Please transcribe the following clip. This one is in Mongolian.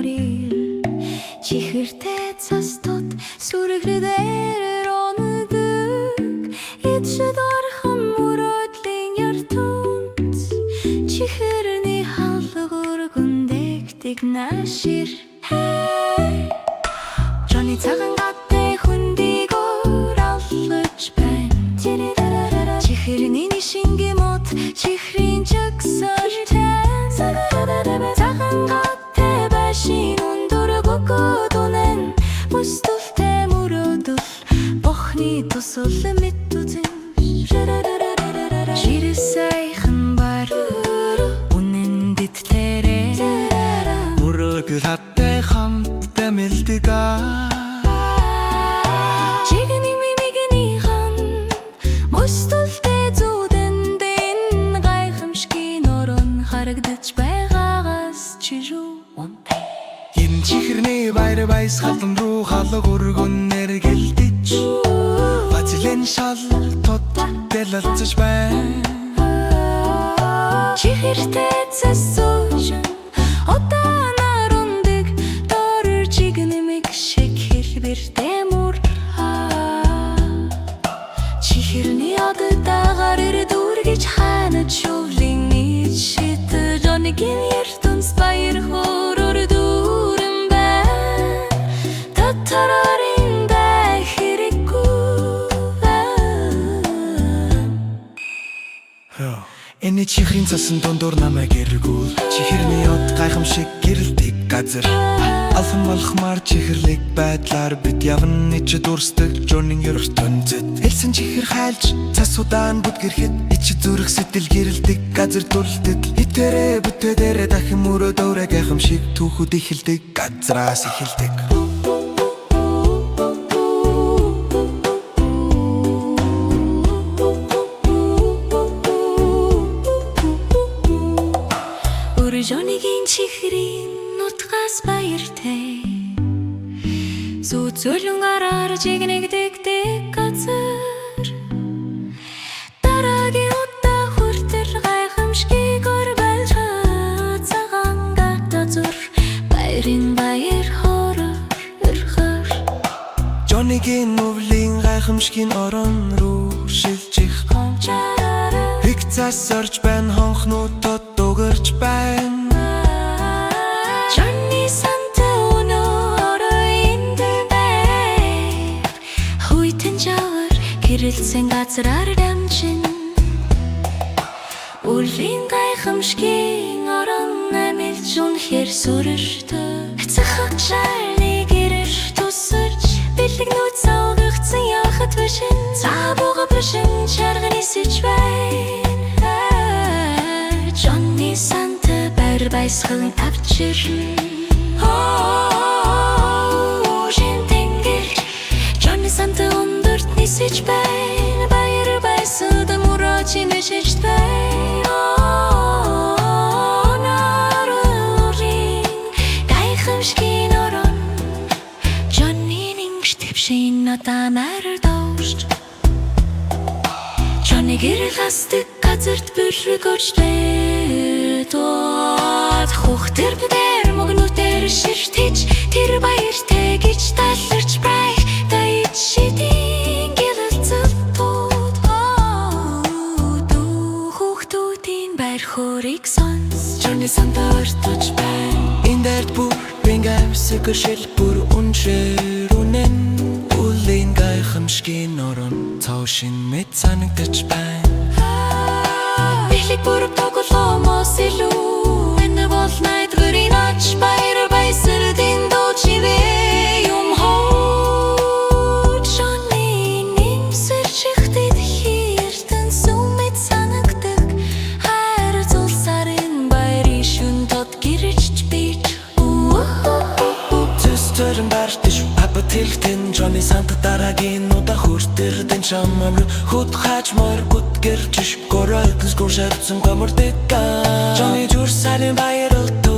머리를 чих을 때 찼었 수르그대를 어느 득 이치덜 한무릇ling яртунд чихэрний халгуургун дэгдэг наашир Johnny цагаан гаттай хүндийгөр аллаж байна чихэрний шингэ мод чихрийн чагсартай цагаан гаттай байшин өндөр гогдонэн мөстөлтэй мөрөдөл бохны тусал мэдүзэн Жирэ сайхан бар үнэндэт тэрэ мөрөдөл хаттай хамттай мэлдэг Чигний мимигний хан мөстөлтэй зүдэндэн гайхамшигын орон харагдаж байгаагаас чижүү унтай энэ чихэрний баяр баясгалан руу халаг өргөнээр гэлдэж бацлэн шал тодтэлэлцэж байна чихэртэй цэсүүшэн отанаар ундаг дорор чигнэмэг шиг хэлбэртэй мөр чихэрний оддаагаар ирдүргэж ханаж шувлын нийт шит Johnny-гийн яртунс баяр хорор дүүрэн байна татарарын дай хэрэггүй энэ чихрийн цасан дундуур намайг эргүүл чихэрний од гайхамшиг гэрэлдэг газар алхан малхмаар чихэрлэг байдлаар бид явна ич дүрсдэг Johnny-ийн ертөнцөд элсэн чихэр хайлж цасуудаан бүдгэрхэд ич зүрх сэтэл гэрэлдэг газар дүрлдэг хитэрэ бүтээдэрэ дахин мөрөдөрэ гайхамшиг түүхүүд эхэлдэг газраас эхэлдэг Johnny-гийн чихрийн нутгаас баяртай Зүзүүлэн гараар жигнэгдэгдэг газар Дараагийн удаа хүртэл гайхамшгийг өргөлж цагаан гата зүр баярын баяр хорор өрхөр Johnny-гийн нүвлийн гайхамшигын орон руу шилжих Хигцаас орж байна хонхнуудад дугарч байна Johnny Santa өнөөрөө бай Хүйтэн жавар гэрэлсэн газраар дамжин Үлийн гайхамшигын орон амилж үнэхээр сүрэртэй Цахаг шарны гэрэр тусарч бэлэг нүд савгагдсан явахад бишин Цаабууга бишин чарганы сэж байна Johnny Santa баяр баясгалан авчирна Шинтэнгэрч Johnny Santa өндөрт нисэж байна Баяр баясад мөрөөж инэшэж байна Нарурын гайхамшигын орон Johnny-ийн штепшин надамаар доошч Johnny гэрэл хасдаг газарт бүрэг орчлээ Тот хөхтэр бдэр мөгнүүдэр ширтэж Тэр баяртай гэж таларч брайх Дайд шидийн гэлэлцэл тууд Хөхтүүдийн баяр хорыг сонс Johnny Santa ортож байна энэ дэрт бүр бингэвсэг шил бүр уншэр үнэн Үлийн гайхамшигын орон цаошин мэд санагдаж байна Бэлэг бүрэг тоглоомоос илүү Энэ бол найдварын ач баяр баясгалын дуучивэ юм хоо Johnny нэмсэрч ихтэд хиртэн сүмэд санагдаг Хайр зулсарын баярын шүн тод гэрчж бич Зөстөрн барьдаш апат хэлтэн Johnny Santa дараагийн удаа хүртэрдэн шамам Худ хач мор гүт гэрчш горойдс гуршадсан гомордэгга Johnny журсарын баярлт